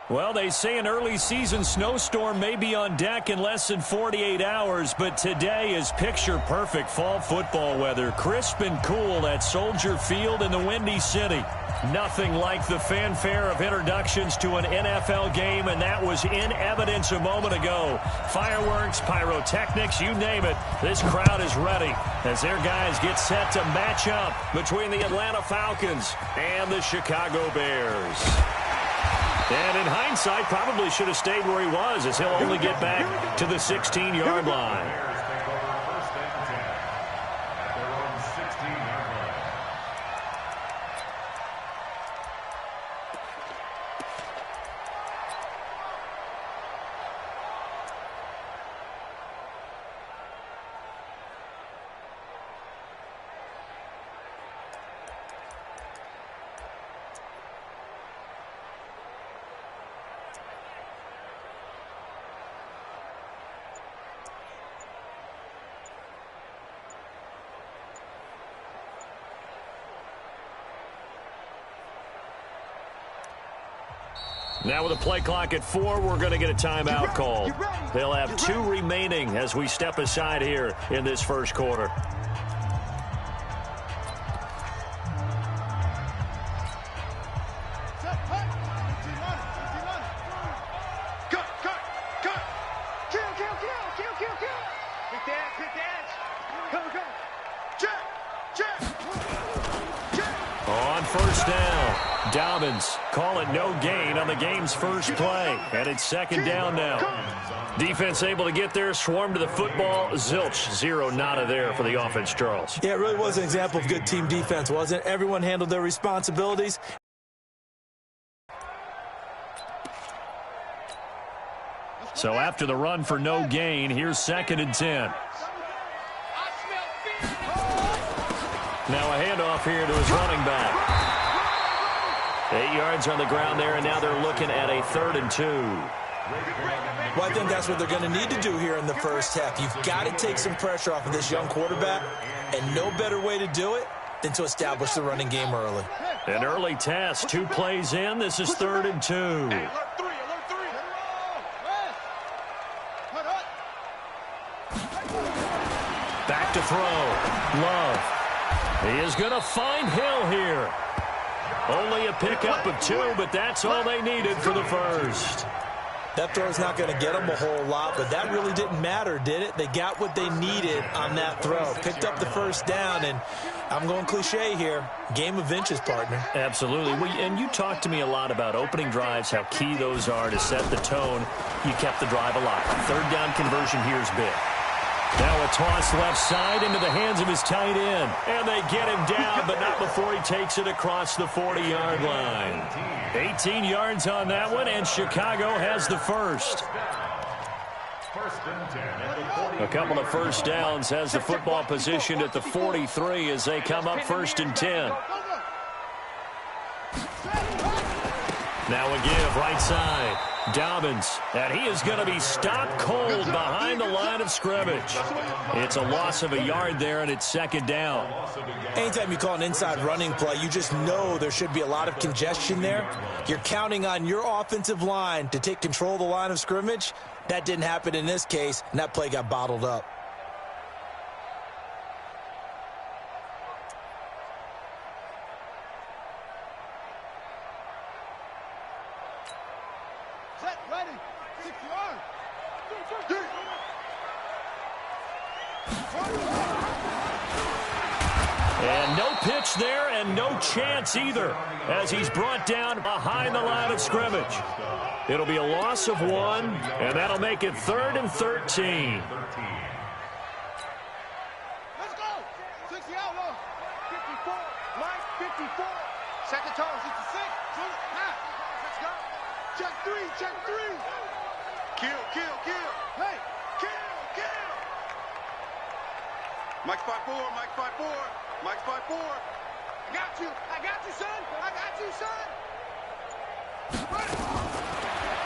Well, they say an early season snowstorm may be on deck in less than 48 hours, but today is picture-perfect fall football weather. Crisp and cool at Soldier Field in the Windy City. Nothing like the fanfare of introductions to an NFL game, and that was in evidence a moment ago. Fireworks, pyrotechnics, you name it. This crowd is ready as their guys get set to match up between the Atlanta Falcons and the Chicago Bears. And in hindsight, probably should have stayed where he was, as he'll only get back to the 16-yard line. Now with a play clock at 4, we're going to get a timeout call. They'll have 2 remaining as we step aside here in this first quarter. On first down, Dobbins call it no gain on the game's first play, and it's second down now. Defense able to get there, swarm to the football. Zilch, 0 nada there for the offense, Charles. Yeah, it really was an example of good team defense, wasn't it? Everyone handled their responsibilities. So after the run for no gain, here's 2nd and 10. Now a handoff here to his running back. 8 yards on the ground there, and now they're looking at a 3rd and 2. Well, I think that's what they're going to need to do here in the first half. You've got to take some pressure off of this young quarterback, and no better way to do it than to establish the running game early. An early test, 2 plays in. This is 3rd and 2. Back to throw. Love. He is going to find Hill here. Only a pickup of 2, but that's all they needed for the first. That throw's not going to get them a whole lot, but that really didn't matter, did it? They got what they needed on that throw. Picked up the first down, and I'm going cliche here. Game of inches, partner. Absolutely. And you talked to me a lot about opening drives, how key those are to set the tone. You kept the drive alive. 3rd down conversion here is big. Now a toss left side into the hands of his tight end. And they get him down, but not before he takes it across the 40-yard line. 18 yards on that one, and Chicago has the first. A couple of first downs has the football positioned at the 43 as they come up 1st and 10. Now a give right side. Dobbins, and he is going to be stopped cold behind the line of scrimmage. It's a loss of a yard there, and it's 2nd down. Anytime you call an inside running play, you just know there should be a lot of congestion there. You're counting on your offensive line to take control of the line of scrimmage. That didn't happen in this case, and that play got bottled up. And no pitch there and no chance either as he's brought down behind the line of scrimmage. It'll be a loss of 1, and that'll make it 3rd and 13. Let's go. 60 out low. 54. Line 54. Second toss. 66. Let's go. Check 3. Check 3. Kill. Hey. Kill. Mike 5-4. Mike 5-4. Mike 5-4. I got you, son.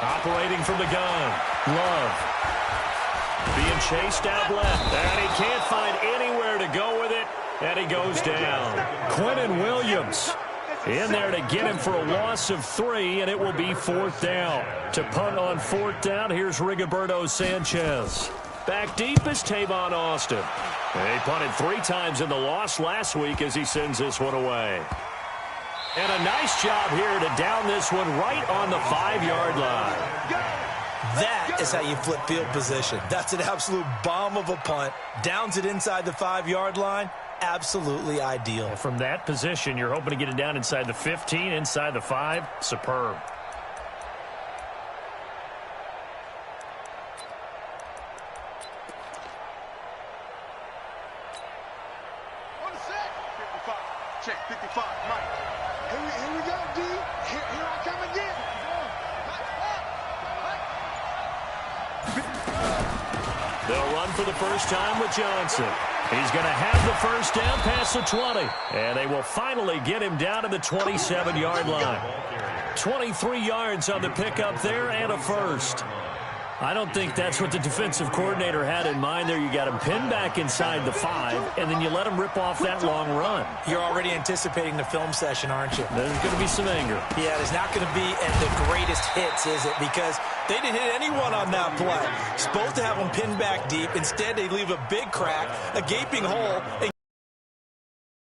Operating from the gun. Love. Being chased out left. And he can't find anywhere to go with it. And he goes down. Quentin Williams In there to get him for a loss of 3, and it will be 4th down. To punt on 4th down, here's Rigoberto Sanchez. Back deep is Tavon Austin. He punted 3 times in the loss last week as he sends this one away. And a nice job here to down this one right on the 5-yard line. That is how you flip field position. That's an absolute bomb of a punt. Downs it inside the 5-yard line. Absolutely ideal. From that position, you're hoping to get it down inside the 15, inside the 5. Superb. Check 55, Mike. Here we go, D. Here I come again. They'll run for the first time with Johnson. He's going to have the first down past the 20. And they will finally get him down to the 27-yard line. 23 yards on the pickup there and a first. I don't think that's what the defensive coordinator had in mind there. You got him pinned back inside the 5, and then you let him rip off that long run. You're already anticipating the film session, aren't you? There's going to be some anger. Yeah, there's not going to be at the greatest hits, is it? Because they didn't hit anyone on that play. Supposed to have them pinned back deep. Instead, they leave a big crack, a gaping hole, and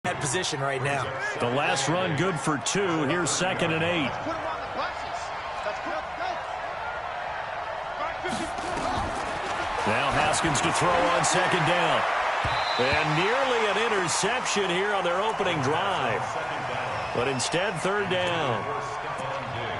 that position right now. The last run good for 2. Here's 2nd and 8. Now Haskins to throw on 2nd down. And nearly an interception here on their opening drive. But instead, 3rd down.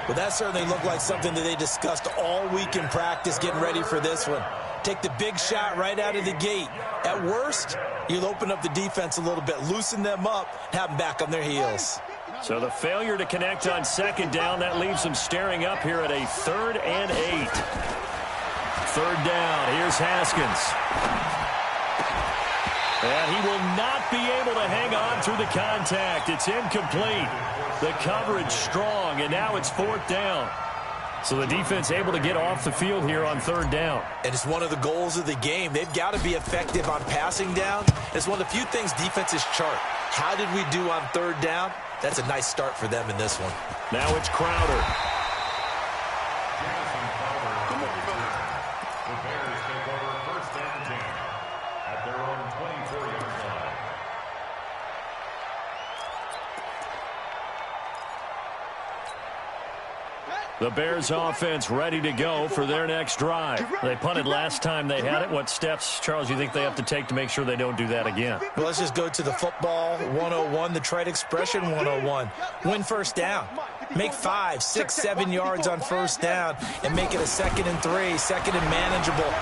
Well, that certainly looked like something that they discussed all week in practice getting ready for this one. Take the big shot right out of the gate. At worst, you'll open up the defense a little bit, loosen them up, have them back on their heels. So the failure to connect on 2nd down, that leaves them staring up here at a 3rd and 8. 3rd down. Here's Haskins. And he will not be able to hang on through the contact. It's incomplete. The coverage strong, and now it's 4th down. So the defense able to get off the field here on 3rd down. And it's one of the goals of the game. They've got to be effective on passing down. It's one of the few things defenses chart. How did we do on 3rd down? That's a nice start for them in this one. Now it's Crowder. The Bears offense ready to go for their next drive. They punted last time they had it. What steps, Charles, you think they have to take to make sure they don't do that again? Well, let's just go to the football 101, the trade expression 101. Win 1st down. Make 5, 6, 7 yards on 1st down and make it a 2nd and 3, 2nd and manageable.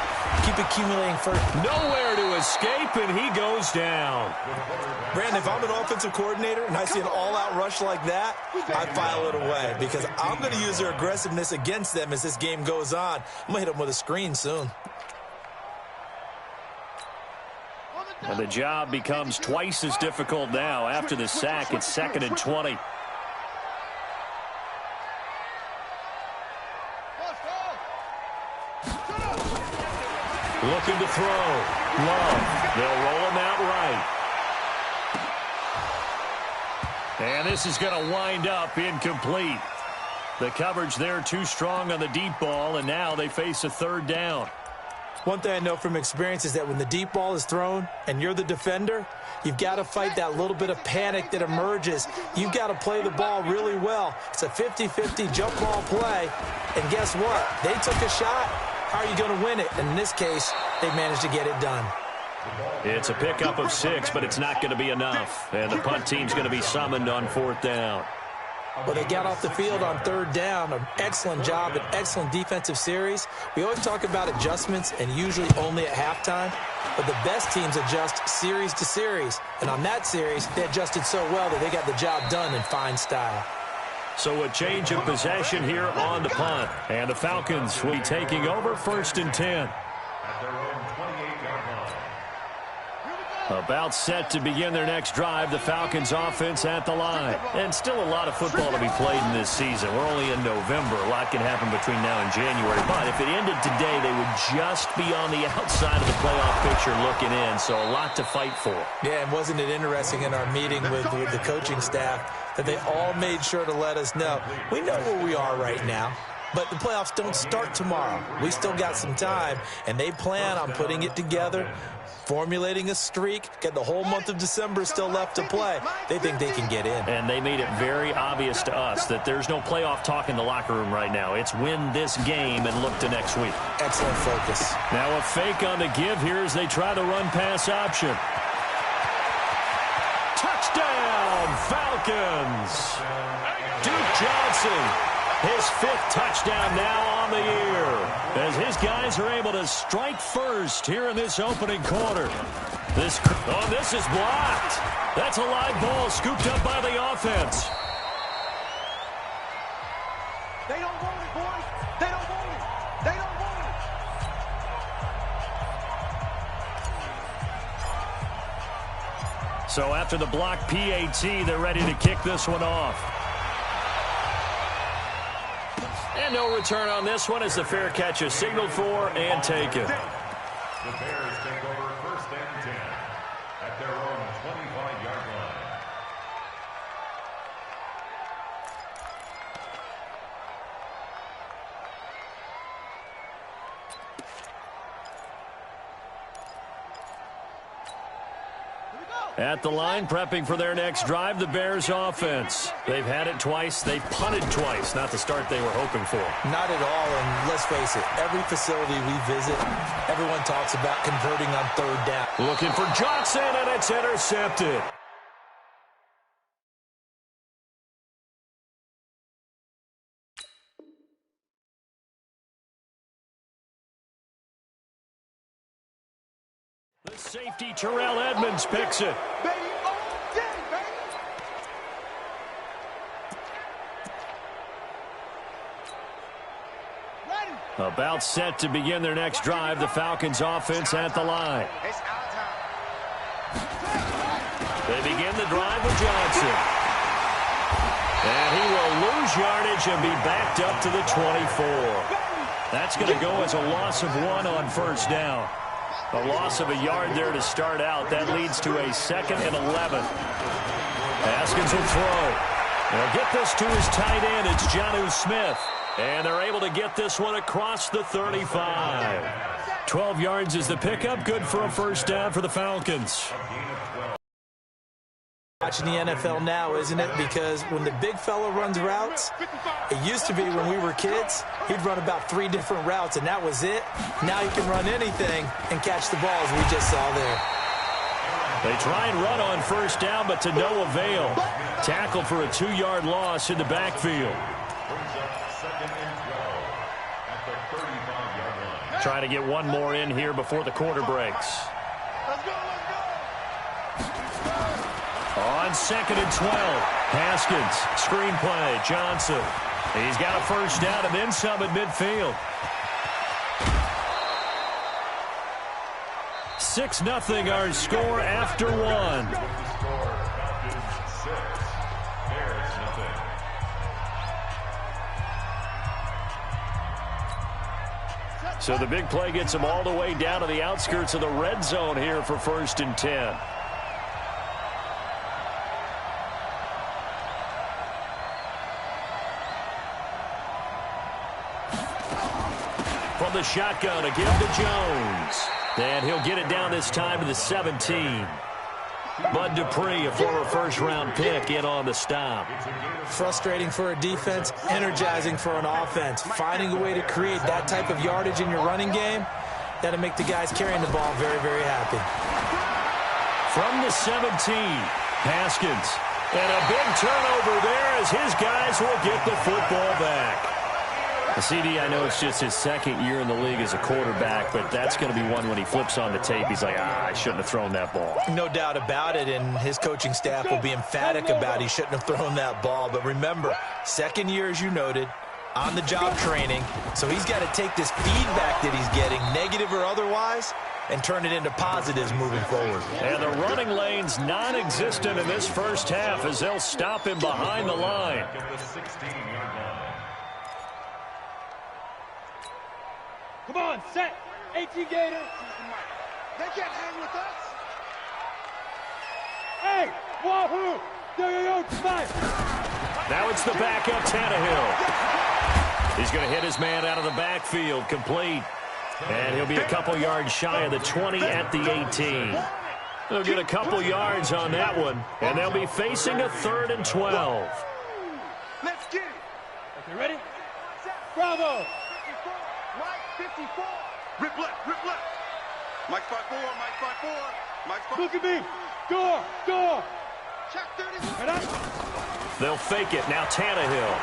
Keep accumulating first. Nowhere to escape, and he goes down. Brandon, if I'm an offensive coordinator and I see an all-out rush like that, I file it away because I'm going to use their aggressiveness against them as this game goes on. I'm going to hit them with a screen soon. And the job becomes twice as difficult now. After the sack, it's 2nd and 20. Looking to throw. Love. They'll roll him out right. And this is going to wind up incomplete. The coverage there too strong on the deep ball, and now they face a 3rd down. One thing I know from experience is that when the deep ball is thrown and you're the defender, you've got to fight that little bit of panic that emerges. You've got to play the ball really well. It's a 50-50 jump ball play. And guess what? They took a shot. How are you going to win it? And in this case, they managed to get it done. It's a pickup of 6, but it's not going to be enough. And the punt team's going to be summoned on 4th down. Well, they got off the field on 3rd down. An excellent job, an excellent defensive series. We always talk about adjustments and usually only at halftime. But the best teams adjust series to series. And on that series, they adjusted so well that they got the job done in fine style. So a change of possession here on the punt. And the Falcons will be taking over 1st and 10. About set to begin their next drive, the Falcons offense at the line. And still a lot of football to be played in this season. We're only in November. A lot can happen between now and January. But if it ended today, they would just be on the outside of the playoff picture looking in. So a lot to fight for. Yeah, and wasn't it interesting in our meeting with the coaching staff that they all made sure to let us know, we know where we are right now. But the playoffs don't start tomorrow. We still got some time, and they plan on putting it together, formulating a streak, get the whole month of December still left to play. They think they can get in. And they made it very obvious to us that there's no playoff talk in the locker room right now. It's win this game and look to next week. Excellent focus. Now a fake on the give here as they try the run-pass option. Touchdown, Falcons! Duke Johnson. His 5th touchdown now on the year as his guys are able to strike first here in this opening quarter. This is blocked. That's a live ball scooped up by the offense. They don't want it, boys. They don't want it. They don't want it. So after the block PAT, they're ready to kick this one off. And no return on this one as the fair catch is signaled for and taken. The Bears take over 1st and 10 at their own 25-yard line. At the line, prepping for their next drive, the Bears offense. They've had it twice. They've punted twice. Not the start they were hoping for. Not at all, and let's face it, every facility we visit, everyone talks about converting on 3rd down. Looking for Johnson, and it's intercepted. The safety, Terrell Edmonds, picks it. Baby, all day, baby. Ready. About set to begin their next drive, the Falcons offense at the line. It's our time. They begin the drive with Johnson. And he will lose yardage and be backed up to the 24. That's going to go as a loss of 1 on 1st down. A loss of a yard there to start out. That leads to a 2nd and 11. Haskins will throw. They'll get this to his tight end. It's Jonnu Smith. And they're able to get this one across the 35. 12 yards is the pickup. Good for a 1st down for the Falcons. Watching the NFL now, isn't it? Because when the big fella runs routes, it used to be when we were kids, he'd run about 3 different routes, and that was it. Now he can run anything and catch the ball, as we just saw there. They try and run on 1st down, but to no avail. Tackle for a 2-yard loss in the backfield. Trying to get one more in here before the quarter breaks. Let's go, let's go. On 2nd and 12, Haskins, screenplay, Johnson. He's got a 1st down and then some at midfield. 6-0 our score after 1. So the big play gets them all the way down to the outskirts of the red zone here for 1st and 10. From the shotgun, a give to Jones. And he'll get it down this time to the 17. Bud Dupree, a former 1st-round pick, in on the stop. Frustrating for a defense, energizing for an offense. Finding a way to create that type of yardage in your running game, that'll make the guys carrying the ball very, very happy. From the 17, Haskins. And a big turnover there as his guys will get the football back. CD, I know it's just his 2nd year in the league as a quarterback, but that's going to be one when he flips on the tape. He's like, I shouldn't have thrown that ball. No doubt about it, and his coaching staff will be emphatic about he shouldn't have thrown that ball. But remember, 2nd year, as you noted, on-the-job training, so he's got to take this feedback that he's getting, negative or otherwise, and turn it into positives moving forward. And the running lane's non-existent in this first half as they'll stop him behind the line. Come on, set. 18 Gator. They can't hang with us. Hey, wahoo! Yo, fight! Now it's the backup Tannehill. He's going to hit his man out of the backfield, complete. And he'll be a couple yards shy of the 20 at the 18. They'll get a couple yards on that one, and they'll be facing a 3rd and 12. Let's get it. Okay, ready? Bravo! 54. Mike, 54. Rip left, rip left. Mike spot 4, Mike spot 4. Mike spot 4. Look at me. Door. Check 31. Right up. They'll fake it. Now Tannehill.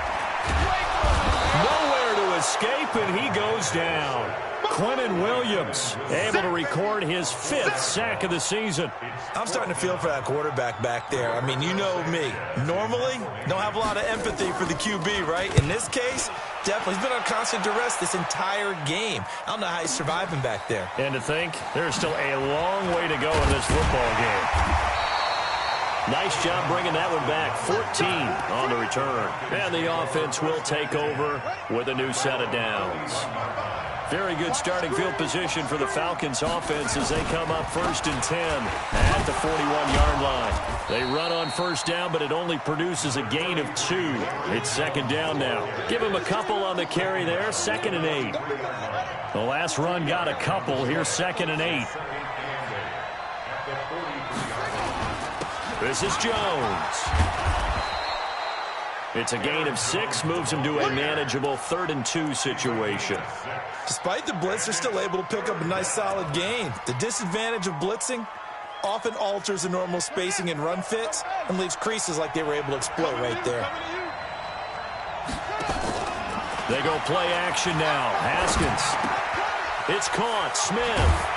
Nowhere to escape, and he goes down. Quentin Williams able to record his 5th sack of the season. I'm starting to feel for that quarterback back there. I mean, you know me. Normally, don't have a lot of empathy for the QB, right? In this case, definitely. He's been on constant duress this entire game. I don't know how he's surviving back there. And to think, there's still a long way to go in this football game. Nice job bringing that one back. 14 on the return. And the offense will take over with a new set of downs. Very good starting field position for the Falcons offense as they come up 1st and 10 at the 41-yard line. They run on first down, but it only produces a gain of 2. It's 2nd down now. Give him a couple on the carry there, 2nd and 8. The last run got a couple. Here's 2nd and 8. This is Jones. It's a gain of 6, moves him to a manageable 3rd and 2 situation. Despite the blitz, they're still able to pick up a nice solid gain. The disadvantage of blitzing often alters the normal spacing and run fits and leaves creases like they were able to exploit right there. They go play action now. Haskins. It's caught. Smith.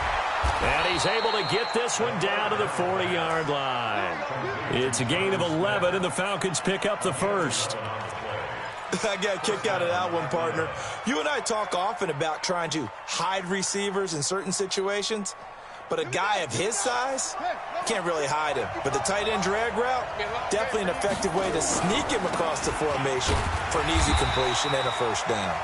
And he's able to get this one down to the 40-yard line. It's a gain of 11, and the Falcons pick up the 1st. I got a kick out of that one, partner. You and I talk often about trying to hide receivers in certain situations, but a guy of his size can't really hide him. But the tight end drag route, definitely an effective way to sneak him across the formation for an easy completion and a 1st down.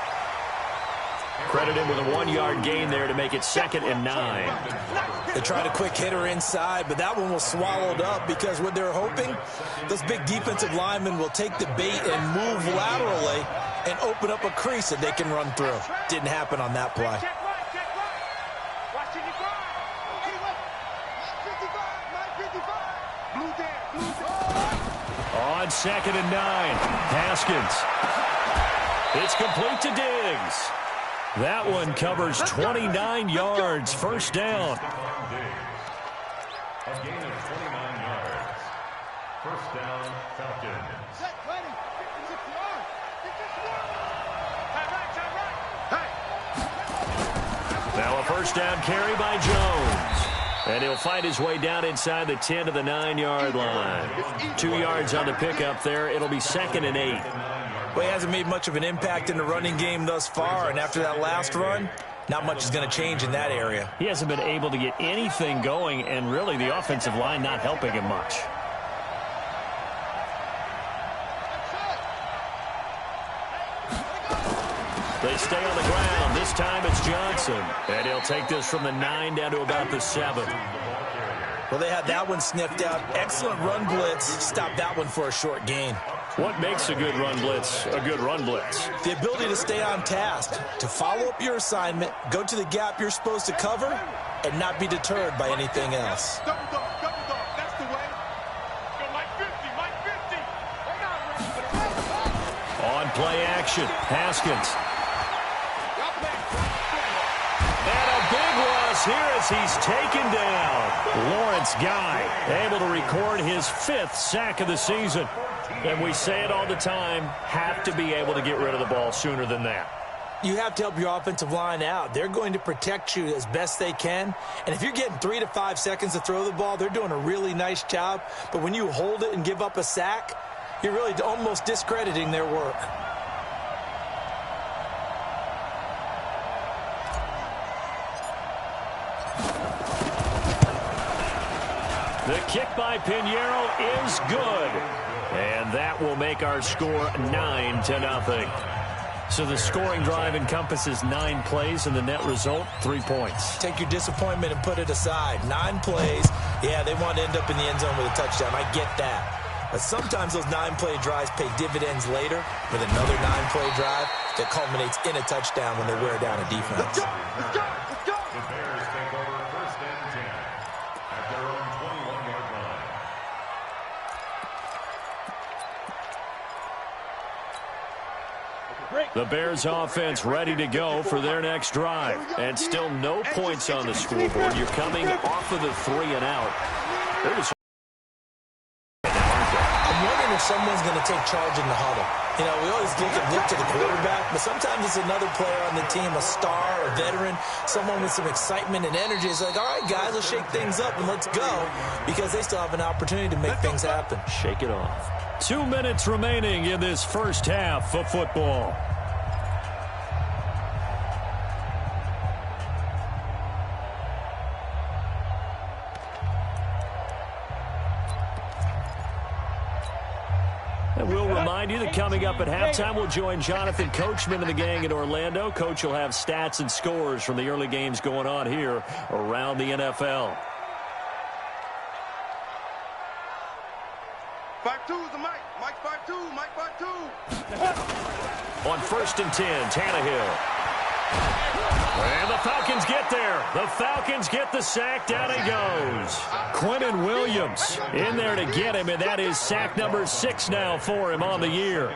Credit him with a 1-yard gain there to make it 2nd and 9. They tried a quick hitter inside, but that one was swallowed up because what they're hoping, those big defensive linemen will take the bait and move laterally and open up a crease that they can run through. Didn't happen on that play. On 2nd and 9, Haskins. It's complete to Diggs. That one covers 29 yards, 1st down. A gain of 29 yards. 1st down, Falcons. Now a 1st down carry by Jones. And he'll find his way down inside the 10 to the 9-yard line. 2 yards on the pickup there. It'll be 2nd and 8. Well, he hasn't made much of an impact in the running game thus far, and after that last run, not much is going to change in that area. He hasn't been able to get anything going, and really the offensive line not helping him much. They stay on the ground. This time it's Johnson. And he'll take this from the 9 down to about the 7. Well, they had that one sniffed out. Excellent run blitz. Stopped that one for a short gain. What makes a good run blitz a good run blitz? The ability to stay on task, to follow up your assignment, go to the gap you're supposed to cover, and not be deterred by anything else. Double dog, that's the way. Go Mike 50, Mike 50. On play action, Haskins. And a big loss here as he's taken down. Lawrence Guy able to record his 5th sack of the season. And we say it all the time, have to be able to get rid of the ball sooner than that. You have to help your offensive line out. They're going to protect you as best they can. And if you're getting 3 to 5 seconds to throw the ball, they're doing a really nice job. But when you hold it and give up a sack, you're really almost discrediting their work. The kick by Pinheiro is good. And that will make our score 9-0. So the scoring drive encompasses 9 plays, and the net result, 3 points. Take your disappointment and put it aside. 9 plays. Yeah, they want to end up in the end zone with a touchdown. I get that. But sometimes those 9-play drives pay dividends later with another 9-play drive that culminates in a touchdown when they wear down a defense. Let's go! Let's go! Let's go! The Bears take over first and 10 at their own 21-yard line. The Bears offense ready to go for their next drive. And still no points on the scoreboard. You're coming off of the 3 and out. They're just I'm wondering if someone's going to take charge in the huddle. You know, we always look to the quarterback, but sometimes it's another player on the team, a star, a veteran, someone with some excitement and energy. It's like, all right, guys, let's shake things up and let's go, because they still have an opportunity to make things happen. shake it off. 2 minutes remaining in this first half of football. And we'll remind you that coming up at halftime, we'll join Jonathan Coachman and the gang in Orlando. Coach will have stats and scores from the early games going on here around the NFL. 5-2 is the Mike. Mike 5-2. Mike 5-2. On 1st and 10, Tannehill. And the Falcons get there. The Falcons get the sack. Down he goes. Quentin Williams in there to get him, and that is sack number 6 now for him on the year.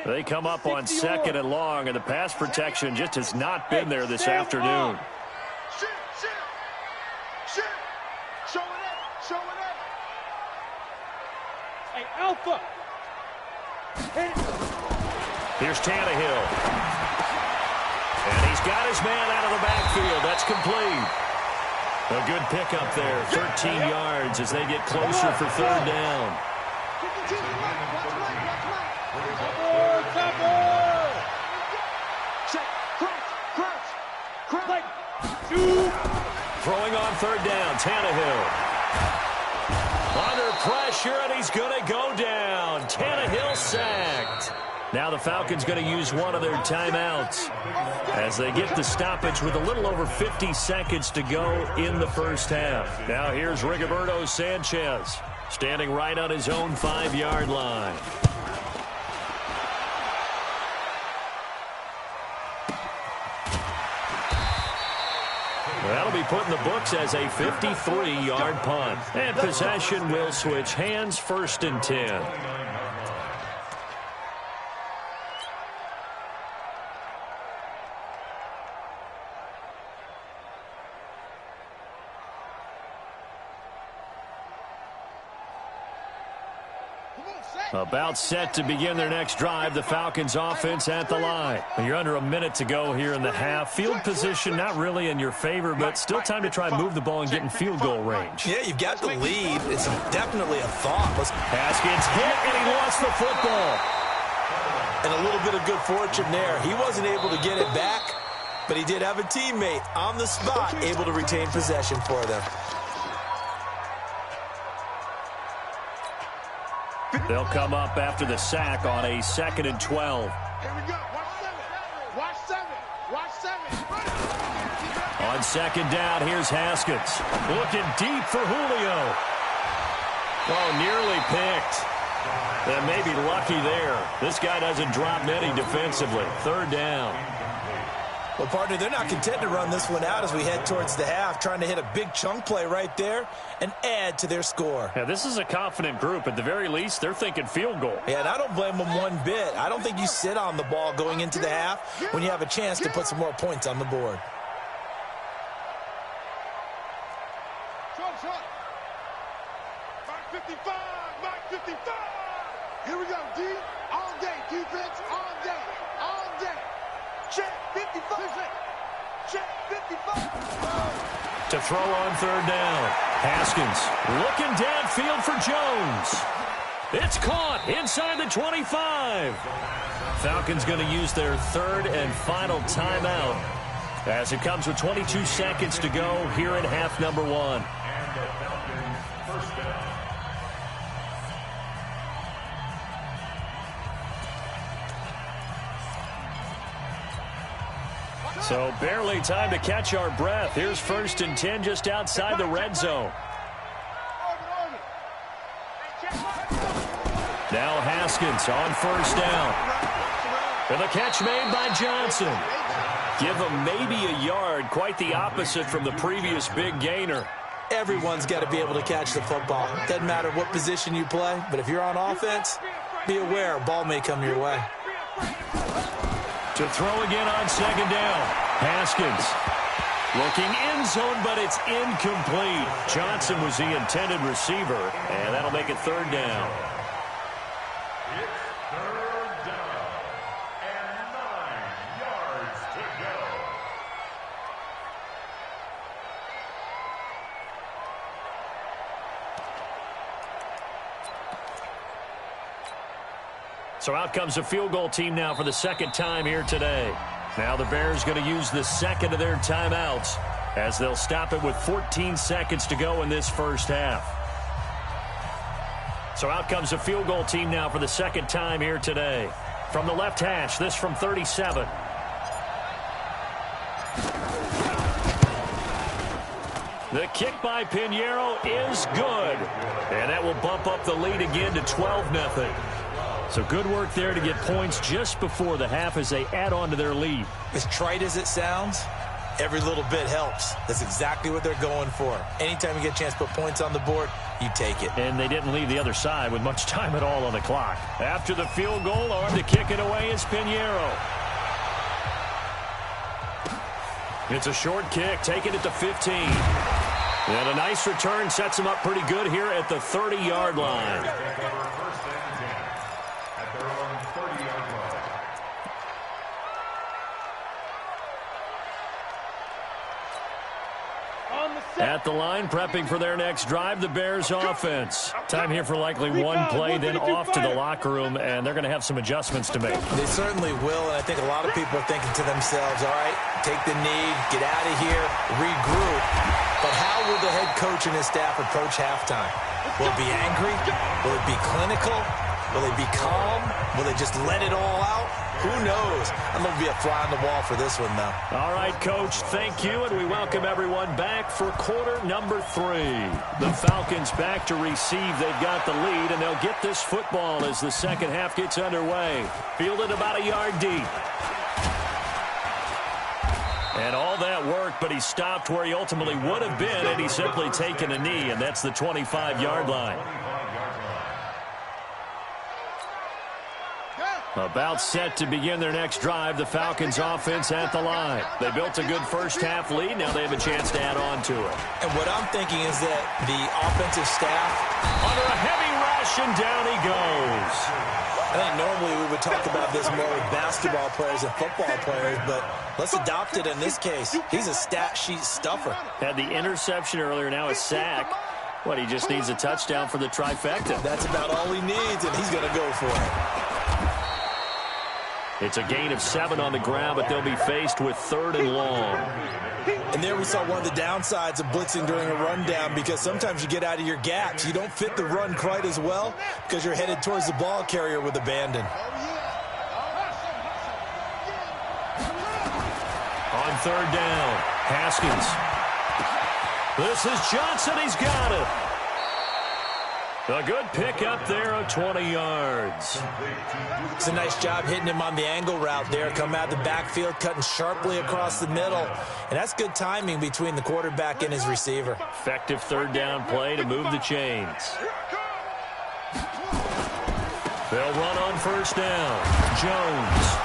They come up on 2nd and long, and the pass protection just has not been there this afternoon. Shit, shit. Shit. Show it up. Show it up. Hey, Alpha. Hit it. Here's Tannehill. And he's got his man out of the backfield. That's complete. A good pickup there. 13 yards as they get closer for 3rd down. Throwing on 3rd down, Tannehill. Under pressure, and he's going to go down. Tannehill sacked. Now the Falcons going to use one of their timeouts as they get the stoppage with a little over 50 seconds to go in the first half. Now here's Rigoberto Sanchez standing right on his own 5-yard line. That'll be put in the books as a 53-yard punt. And possession will switch hands, 1st and 10. About set to begin their next drive, the Falcons offense at the line. You're under a minute to go here in the half. Field position not really in your favor, but still time to try and move the ball and get in field goal range. Yeah, you've got the lead. It's definitely a thought. Haskins hit, and he lost the football. And a little bit of good fortune there. He wasn't able to get it back, but he did have a teammate on the spot able to retain possession for them. They'll come up after the sack on a 2nd and 12. Here we go. Watch 7. Watch 7. On 2nd down, here's Haskins. Looking deep for Julio. Oh, nearly picked. And maybe lucky there. This guy doesn't drop many defensively. 3rd down. Well, partner, they're not content to run this one out as we head towards the half, trying to hit a big chunk play right there and add to their score. Yeah, this is a confident group. At the very least, they're thinking field goal. Yeah, and I don't blame them one bit. I don't think you sit on the ball going into the half when you have a chance to put some more points on the board. Short. Mark 55. Mark 55. Here we go, D. All day. Defense all day. All day. Check 55. Check 55. To throw on 3rd down. Haskins looking downfield for Jones. It's caught inside the 25. Falcons going to use their third and final timeout as it comes with 22 seconds to go here in half number one. And the Falcons first down. So barely time to catch our breath. Here's 1st and 10 just outside the red zone. Now Haskins on 1st down. And the catch made by Johnson. Give him maybe a yard, quite the opposite from the previous big gainer. Everyone's got to be able to catch the football. Doesn't matter what position you play, but if you're on offense, be aware a ball may come your way. To throw again on 2nd down. Haskins looking end zone, but it's incomplete. Johnson was the intended receiver, and that'll make it 3rd down. It's 3rd down and 9 yards to go. So out comes a field goal team now for the 2nd time here today. Now the Bears going to use the 2nd of their timeouts as they'll stop it with 14 seconds to go in this first half. So out comes a field goal team now for the 2nd time here today. From the left hash, this from 37. The kick by Pinheiro is good. And that will bump up the lead again to 12-0. So good work there to get points just before the half as they add on to their lead. As trite as it sounds, every little bit helps. That's exactly what they're going for. Anytime you get a chance to put points on the board, you take it. And they didn't leave the other side with much time at all on the clock. After the field goal, on to kick it away is Pinheiro. It's a short kick, taking it to 15. And a nice return sets him up pretty good here at the 30-yard line. At the line, prepping for their next drive, the Bears offense. Time here for likely one play, then off to the locker room, and they're going to have some adjustments to make. They certainly will, and I think a lot of people are thinking to themselves, all right, take the knee, get out of here, regroup. But how will the head coach and his staff approach halftime? Will it be angry? Will it be clinical? Will they be calm? Will they just let it all out? Who knows? I'm going to be a fly on the wall for this one, though. All right, Coach, thank you, and we welcome everyone back for quarter number 3. The Falcons back to receive. They've got the lead, and they'll get this football as the second half gets underway. Fielded about a yard deep. And all that work, but he stopped where he ultimately would have been, and he's simply taken a knee, and that's the 25-yard line. About set to begin their next drive, the Falcons offense at the line. They built a good first half lead. Now they have a chance to add on to it. And what I'm thinking is that the offensive staff, under a heavy rush, and down he goes. I think normally we would talk about this more with basketball players and football players, but let's adopt it in this case. He's a stat sheet stuffer. Had the interception earlier, now a sack. What, he just needs a touchdown for the trifecta. That's about all he needs, and he's going to go for it. It's a gain of 7 on the ground, but they'll be faced with 3rd and long. And there we saw one of the downsides of blitzing during a rundown, because sometimes you get out of your gaps. You don't fit the run quite as well because you're headed towards the ball carrier with abandon. On 3rd down, Haskins. This is Johnson. He's got it. A good pick up there of 20 yards. It's a nice job hitting him on the angle route there. Come out of the backfield, cutting sharply across the middle. And that's good timing between the quarterback and his receiver. Effective 3rd down play to move the chains. They'll run on 1st down. Jones.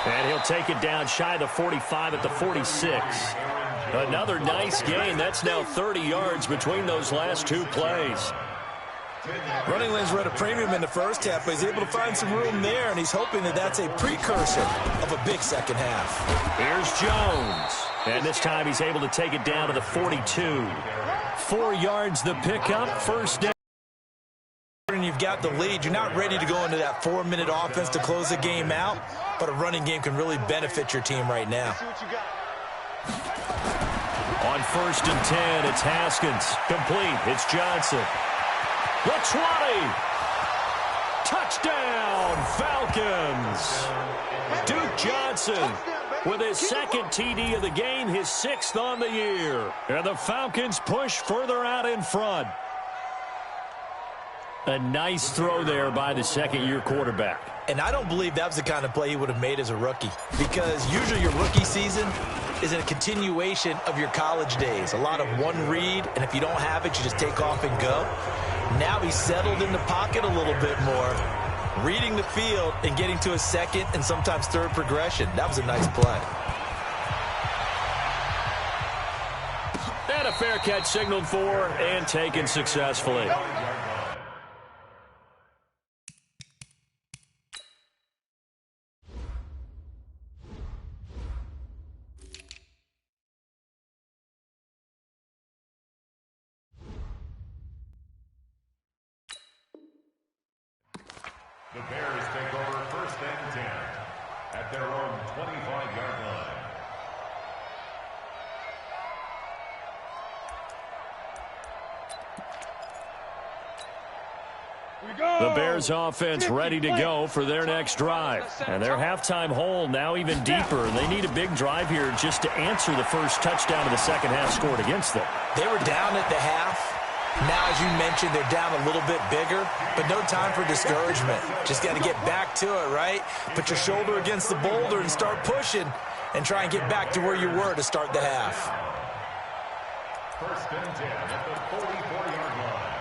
And he'll take it down shy of the 45 at the 46. Another nice gain. That's now 30 yards between those last 2 plays. Running lanes were at a premium in the first half, but he's able to find some room there, and he's hoping that that's a precursor of a big second half. Here's Jones. And this time he's able to take it down to the 42. 4 yards the pickup, 1st down. And you've got the lead. You're not ready to go into that 4-minute offense to close the game out, but a running game can really benefit your team right now. On 1st and 10, it's Haskins. Complete. It's Johnson. The 20. Touchdown, Falcons. Duke Johnson with his 2nd TD of the game, his 6th on the year. And the Falcons push further out in front. A nice throw there by the 2nd-year quarterback. And I don't believe that was the kind of play he would have made as a rookie, because usually your rookie season is a continuation of your college days. A lot of one read, and if you don't have it, you just take off and go. Now he's settled in the pocket a little bit more, reading the field and getting to a 2nd and sometimes 3rd progression. That was a nice play. And a fair catch signaled for and taken successfully. The Bears take over 1st and 10 at their own 25-yard line. The Bears offense ready to go for their next drive. And their halftime hole now even deeper. They need a big drive here just to answer the first touchdown of the 2nd half scored against them. They were down at the half. Now, as you mentioned, they're down a little bit bigger, but no time for discouragement. Just got to get back to it, right? Put your shoulder against the boulder and start pushing and try and get back to where you were to start the half. 1st and 10 at the 44-yard line.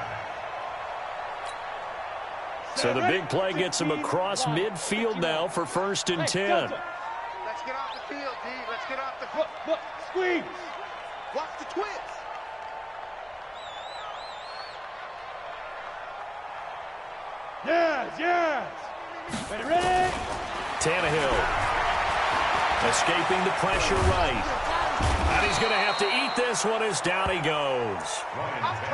So the big play gets them across midfield now for 1st and 10. Let's get off the field, D. Let's get off the field. Squeeze. Watch the twist. Yes. Ready? Tannehill escaping the pressure right. And he's going to have to eat this one as down he goes.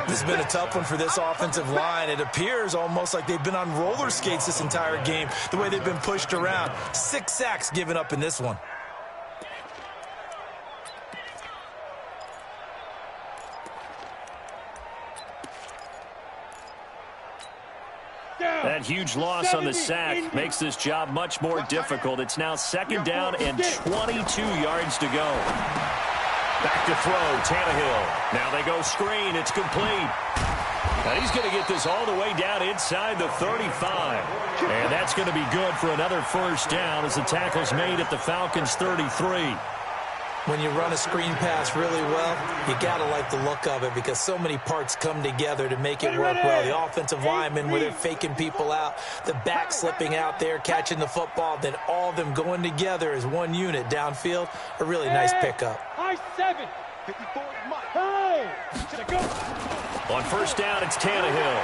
This has been a tough one for this offensive line. It appears almost like they've been on roller skates this entire game, the way they've been pushed around. 6 sacks given up in this one. That huge loss on the sack makes this job much more difficult. It's now 2nd down and 22 yards to go. Back to throw, Tannehill. Now they go screen. It's complete. And he's going to get this all the way down inside the 35. And that's going to be good for another 1st down as the tackle's made at the Falcons' 33. When you run a screen pass really well, you got to like the look of it because so many parts come together to make it work well. The offensive linemen, where they're faking people out, the back slipping out there, catching the football, then all of them going together as one unit downfield. A really nice pickup. High 7. 54 Mike. Hey. Go. On 1st down, it's Tannehill.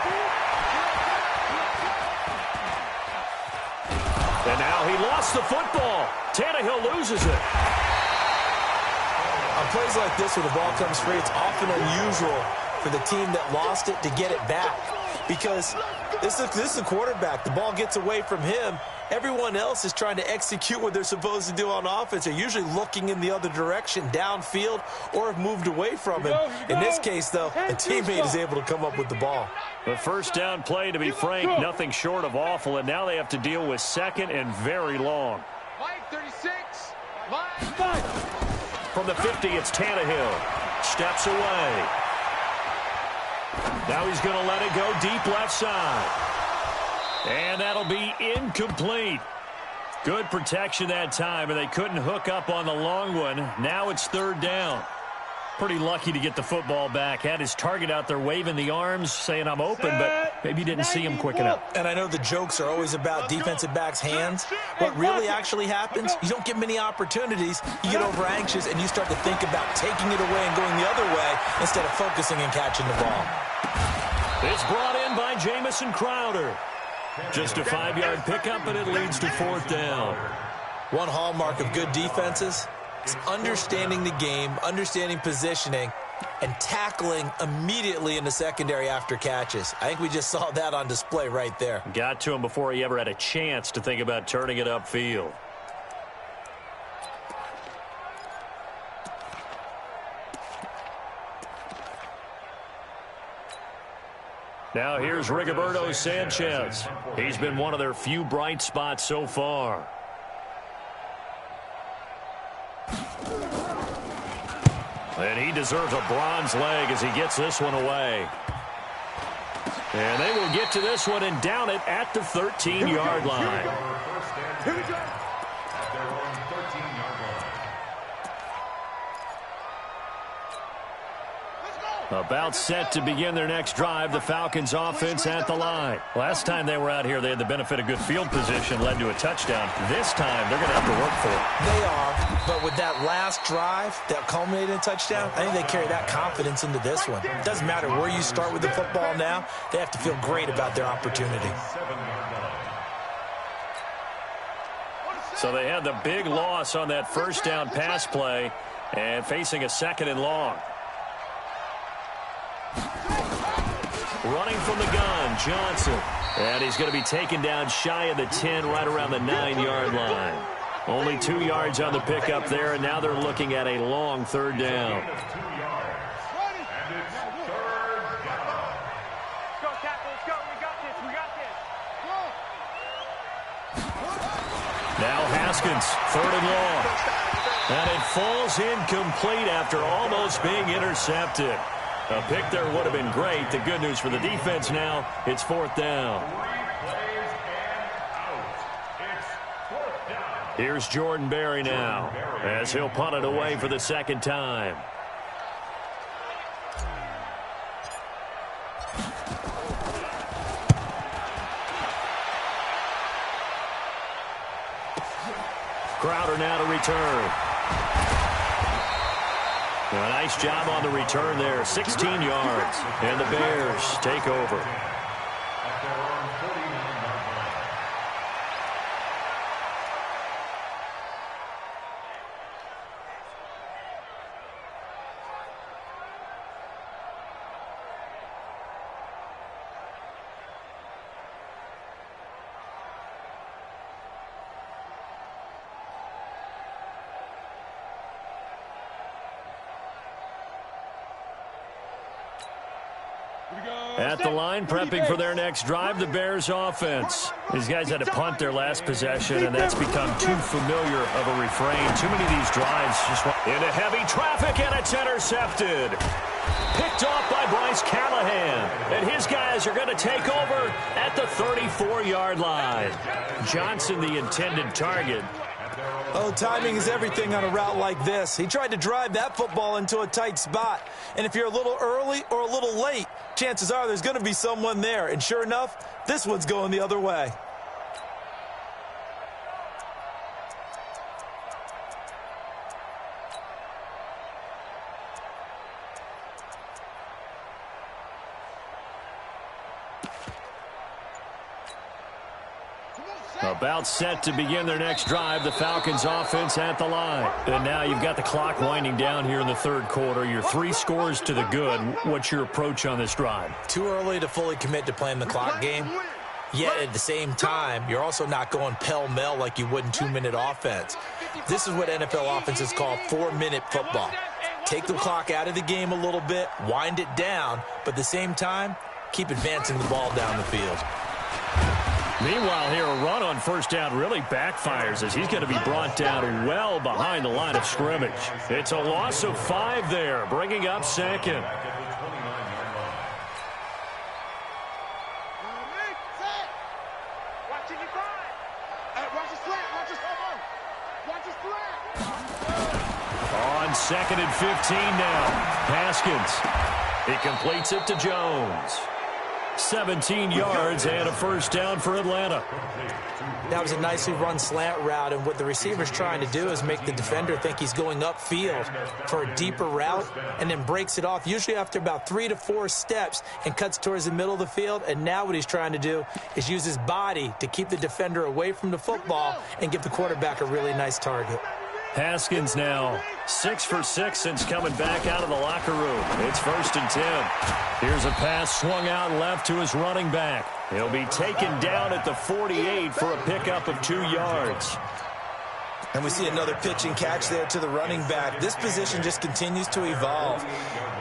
And now he lost the football. Tannehill loses it. On plays like this where the ball comes free, it's often unusual for the team that lost it to get it back because this is the quarterback. The ball gets away from him. Everyone else is trying to execute what they're supposed to do on offense. They're usually looking in the other direction, downfield, or have moved away from him. In this case, though, a teammate is able to come up with the ball. The 1st down play, to be frank, nothing short of awful, and now they have to deal with 2nd and very long. Mike 36. Mike. From the 50, it's Tannehill. Steps away. Now he's going to let it go deep left side. And that'll be incomplete. Good protection that time, and they couldn't hook up on the long one. Now it's 3rd down. Pretty lucky to get the football back. Had his target out there waving the arms, saying I'm open, but maybe didn't see him quick enough. And I know the jokes are always about defensive backs' hands. What really actually happens, you don't get many opportunities. You get over anxious, and you start to think about taking it away and going the other way instead of focusing and catching the ball. It's brought in by Jamison Crowder. Just a 5-yard pickup, and it leads to 4th down. One hallmark of good defenses is understanding the game, understanding positioning, and tackling immediately in the secondary after catches. I think we just saw that on display right there. Got to him before he ever had a chance to think about turning it upfield. Now here's Rigoberto Sanchez. He's been one of their few bright spots so far. And he deserves a bronze leg as he gets this one away. And they will get to this one and down it at the 13-yard line. Here we go. About set to begin their next drive, the Falcons offense at the line. Last time they were out here, they had the benefit of good field position, led to a touchdown. This time, they're going to have to work for it. They are, but with that last drive that culminated in a touchdown, I think they carry that confidence into this one. It doesn't matter where you start with the football now. They have to feel great about their opportunity. So they had the big loss on that first down pass play and facing a 2nd and long. Running from the gun, Johnson. And he's going to be taken down shy of the 10, right around the 9-yard line. Only 2 yards on the pickup there, and now they're looking at a long 3rd down. Now Haskins, 3rd and long. And it falls incomplete after almost being intercepted. A pick there would have been great. The good news for the defense now, it's 4th down. Here's Jordan Berry now as he'll punt it away for the 2nd time. Crowder now to return. A nice job on the return there, 16 yards, and the Bears take over. At the line, prepping for their next drive, the Bears offense. These guys had to punt their last possession, and that's become too familiar of a refrain. Too many of these drives just into heavy traffic, and it's intercepted. Picked off by Bryce Callahan, and his guys are going to take over at the 34-yard line. Johnson, the intended target. Oh, timing is everything on a route like this. He tried to drive that football into a tight spot. And if you're a little early or a little late, chances are there's going to be someone there. And sure enough, this one's going the other way. About set to begin their next drive, the Falcons offense at the line. And now you've got the clock winding down here in the 3rd quarter. You're 3 scores to the good. What's your approach on this drive? Too early to fully commit to playing the clock game. Yet at the same time, you're also not going pell-mell like you would in 2-minute offense. This is what NFL offenses call 4-minute football. Take the clock out of the game a little bit, wind it down, but at the same time, keep advancing the ball down the field. Meanwhile, here a run on 1st down really backfires as he's going to be brought down well behind the line of scrimmage. It's a loss of 5 there, bringing up 2nd. On 2nd and 15 now, Haskins. He completes it to Jones. 17 yards and a 1st down for Atlanta. That was a nicely run slant route, and what the receiver's trying to do is make the defender think he's going upfield for a deeper route and then breaks it off, usually after about 3 to 4 steps, and cuts towards the middle of the field. And now what he's trying to do is use his body to keep the defender away from the football and give the quarterback a really nice target. Haskins now 6 for 6 since coming back out of the locker room. It's 1st and 10. Here's a pass swung out left to his running back. He'll be taken down at the 48 for a pickup of 2 yards. And we see another pitch and catch there to the running back. This position just continues to evolve.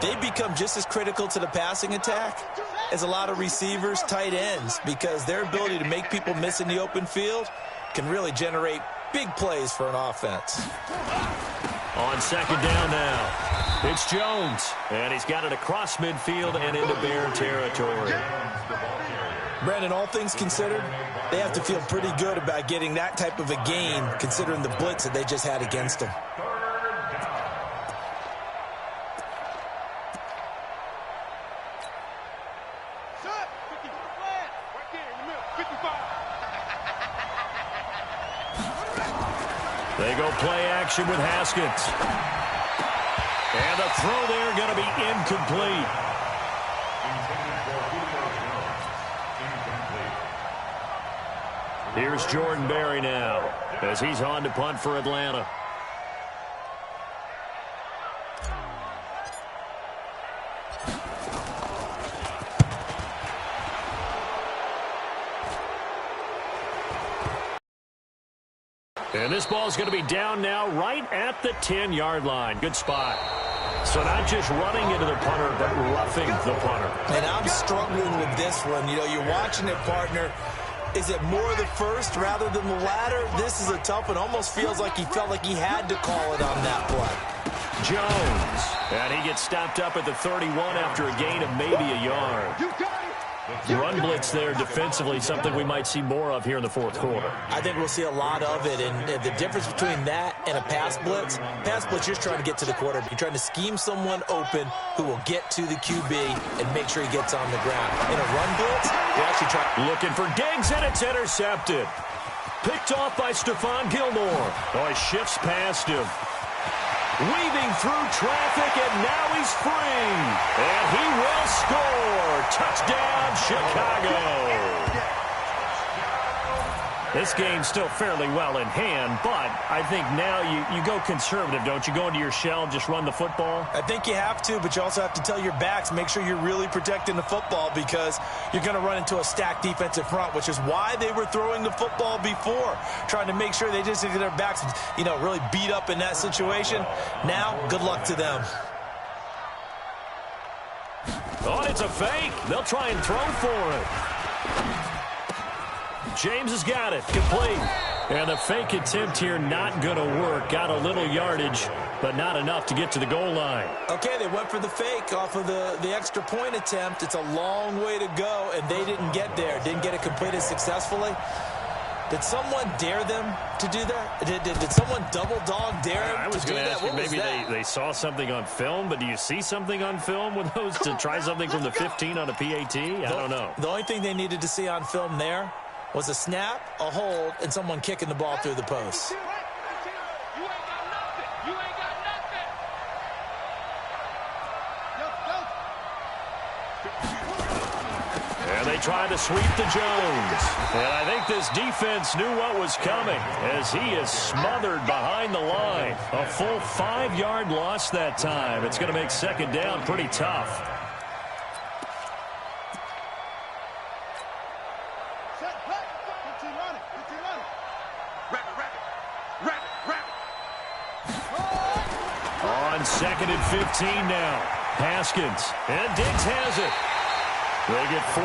They become just as critical to the passing attack as a lot of receivers, tight ends, because their ability to make people miss in the open field can really generate big plays for an offense. On 2nd down now, it's Jones, and he's got it across midfield and into Bear territory. Brandon, all things considered, they have to feel pretty good about getting that type of a gain, considering the blitz that they just had against them. They go play action with Haskins. And the throw there going to be incomplete. Here's Jordan Berry now as he's on to punt for Atlanta. And this ball's going to be down now right at the 10-yard line. Good spot. So not just running into the punter, but roughing the punter. And I'm struggling with this one. You know, you're watching it, partner. Is it more the first rather than the latter? This is a tough one. Almost feels like he felt like he had to call it on that play. Jones. And he gets stopped up at the 31 after a gain of maybe a yard. Run blitz there defensively, something we might see more of here in the 4th quarter. I think we'll see a lot of it, and the difference between that and a pass blitz, you're trying to get to the quarterback. You're trying to scheme someone open who will get to the QB and make sure he gets on the ground. In a run blitz, you're actually trying. Looking for Diggs, and it's intercepted. Picked off by Stephon Gilmore. Oh, he shifts past him. Weaving through traffic, and now he's free. And he will score. Touchdown, Chicago. This game's still fairly well in hand, but I think now you go conservative, don't you? Go into your shell, just run the football? I think you have to, but you also have to tell your backs, make sure you're really protecting the football because you're going to run into a stacked defensive front, which is why they were throwing the football before, trying to make sure they just get their backs, really beat up in that situation. Now, good luck to them. Oh, it's a fake. They'll try and throw for it. James has got it. Complete. And the fake attempt here not going to work. Got a little yardage, but not enough to get to the goal line. Okay, they went for the fake off of the extra point attempt. It's a long way to go, and they didn't get there. Didn't get it completed successfully. Did someone dare them to do that? Did someone double dog dare them I was to do going to that? ask you, maybe they saw something on film, but do you see something on film with those to try something from the 15 on a PAT? I don't know. The only thing they needed to see on film there was a snap, a hold, and someone kicking the ball through the post. And they tried to sweep to Jones. And I think this defense knew what was coming as he is smothered behind the line. A full 5-yard loss that time. It's going to make 2nd down pretty tough. On 2nd and 15 now. Haskins. And Diggs has it. They get 14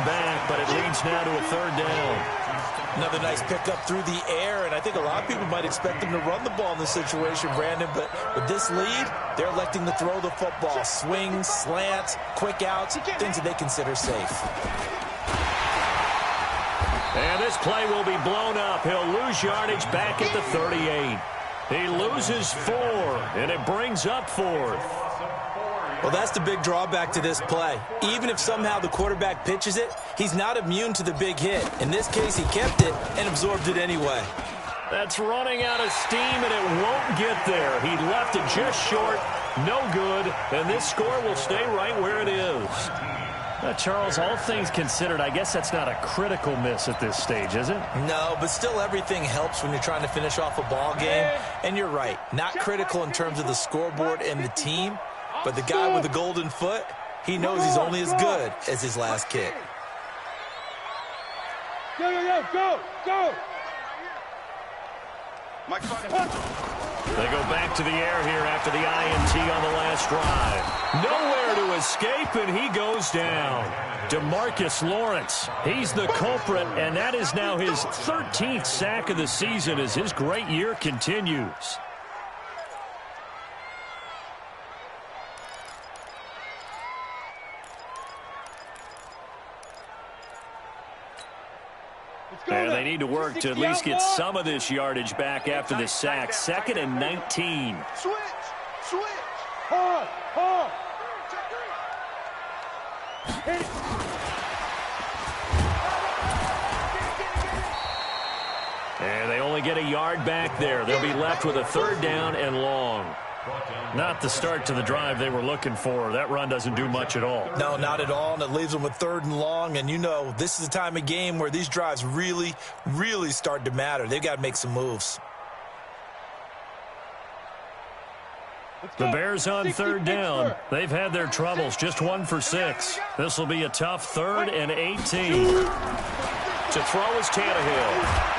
back, but it leads now to a 3rd down. Another nice pickup through the air, and I think a lot of people might expect them to run the ball in this situation, Brandon, but with this lead, they're electing to throw the football. Swings, slants, quick outs, things that they consider safe. And this play will be blown up. He'll lose yardage back at the 38. He loses 4, and it brings up 4th. Well, that's the big drawback to this play. Even if somehow the quarterback pitches it, he's not immune to the big hit. In this case, he kept it and absorbed it anyway. That's running out of steam, and it won't get there. He left it just short, no good, and this score will stay right where it is. Charles, all things considered, I guess that's not a critical miss at this stage, is it? No, but still everything helps when you're trying to finish off a ball game. And you're right, not critical in terms of the scoreboard and the team, but the guy with the golden foot, he knows he's only as good as his last kick. Go! They go back to the air here after the INT on the last drive. Nowhere to escape, and he goes down. DeMarcus Lawrence, he's the culprit, and that is now his 13th sack of the season as his great year continues. And they need to work to at least get some of this yardage back after the sack. 2nd and 19. Switch. Hard. Hit it. And they only get a yard back there. They'll be left with a 3rd down and long. Not the start to the drive they were looking for. That run doesn't do much at all. No, not at all, and it leaves them with 3rd and long. And you know, this is the time of game where these drives really, really start to matter. They've got to make some moves. The Bears on 3rd down. They've had their troubles. Just 1 for 6. This will be a tough 3rd and 18. To throw is Tannehill.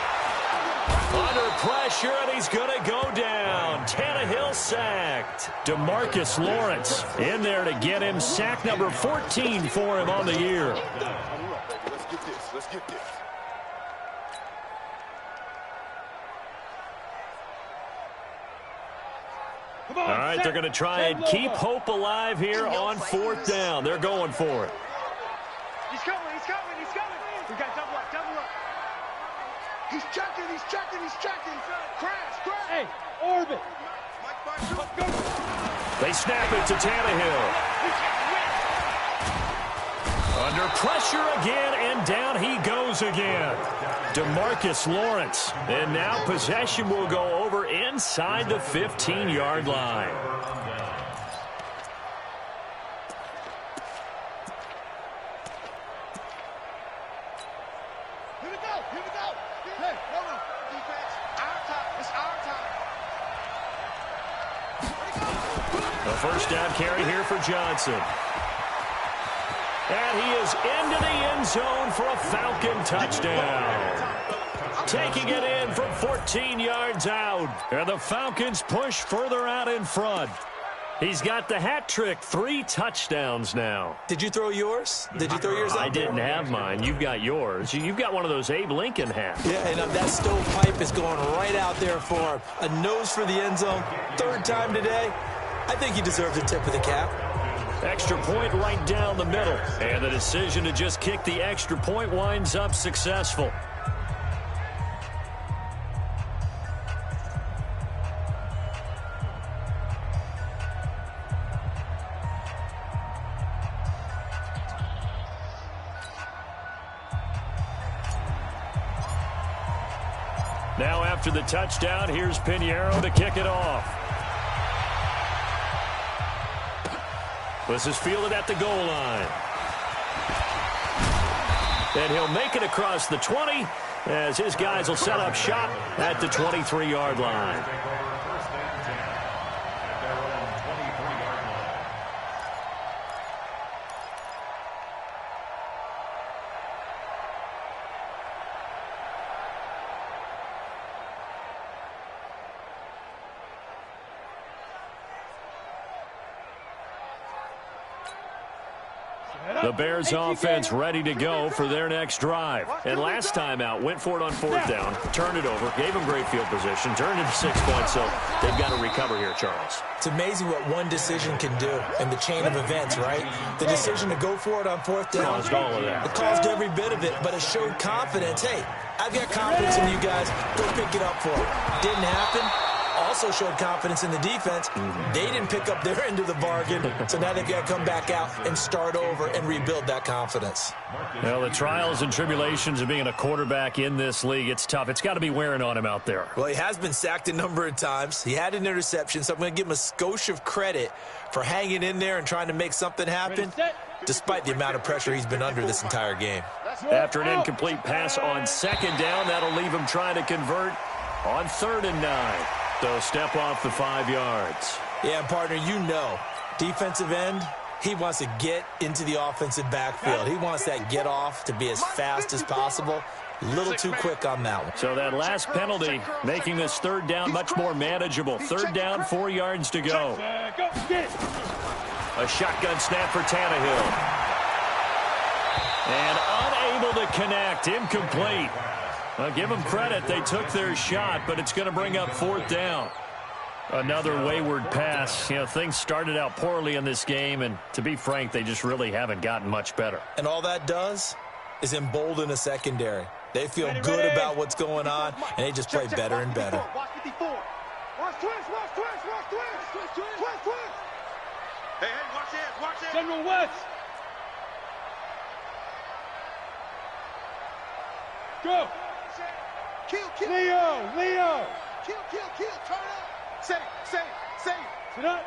Under pressure, and he's going to go down. Tannehill sacked. DeMarcus Lawrence in there to get him. Sack number 14 for him on the year. Let's get this. All right, they're going to try and keep hope alive here on 4th down. They're going for it. He's coming. We got double up. He's checking. Crash. Hey, orbit. They snap it to Tannehill. Under pressure again, and down he goes again. DeMarcus Lawrence. And now possession will go over inside the 15-yard line. Here we go. Hey, hold on. Defense, it's our time. A 1st down carry here for Johnson. And he is into the end zone for a Falcon touchdown. Taking it in from 14 yards out. And the Falcons push further out in front. He's got the hat trick, 3 touchdowns now. Did you throw yours? Did you throw yours out? I didn't have mine. You've got yours. You've got one of those Abe Lincoln hats. Yeah, and that stovepipe is going right out there for him. A nose for the end zone. 3rd time today. I think he deserves a tip of the cap. Extra point right down the middle. And the decision to just kick the extra point winds up successful. Now after the touchdown, here's Pinheiro to kick it off. This is fielded at the goal line. And he'll make it across the 20 as his guys will set up shop at the 23-yard line. The Bears offense ready to go for their next drive. And last time out, went for it on 4th down, turned it over, gave them great field position, turned it to 6 points, so they've got to recover here, Charles. It's amazing what one decision can do in the chain of events, right? The decision to go for it on 4th down. Caused all of that. It caused every bit of it, but it showed confidence. Hey, I've got confidence in you guys. Go pick it up for it. Didn't happen. Also showed confidence in the defense. They didn't pick up their end of the bargain, so now they've got to come back out and start over and rebuild that confidence. Well, the trials and tribulations of being a quarterback in this league, it's tough. It's got to be wearing on him out there. Well, he has been sacked a number of times. He had an interception, so I'm going to give him a skosh of credit for hanging in there and trying to make something happen. despite the amount of pressure he's been under this entire game. After an incomplete pass on second down, that'll leave him trying to convert on 3rd and 9. So step off the 5 yards. Yeah, partner, you know, defensive end, he wants to get into the offensive backfield. He wants that get off to be as fast as possible. A little too quick on that one. So that last penalty making this 3rd down much more manageable. 3rd down, 4 yards to go. A shotgun snap for Tannehill. And unable to connect. Incomplete. Well, give them credit. They took their shot, but it's going to bring up 4th down. Another wayward pass. You know, things started out poorly in this game, and to be frank, they just really haven't gotten much better. And all that does is embolden a secondary. They feel good about what's going on, and they just play better and better. Watch 54. Watch twist, watch twist, watch twist. Twist, twist, twist, twist. Hey, watch this, watch this. General West. Go. Kill. Leo. Kill. Turn up. Say. Sit up.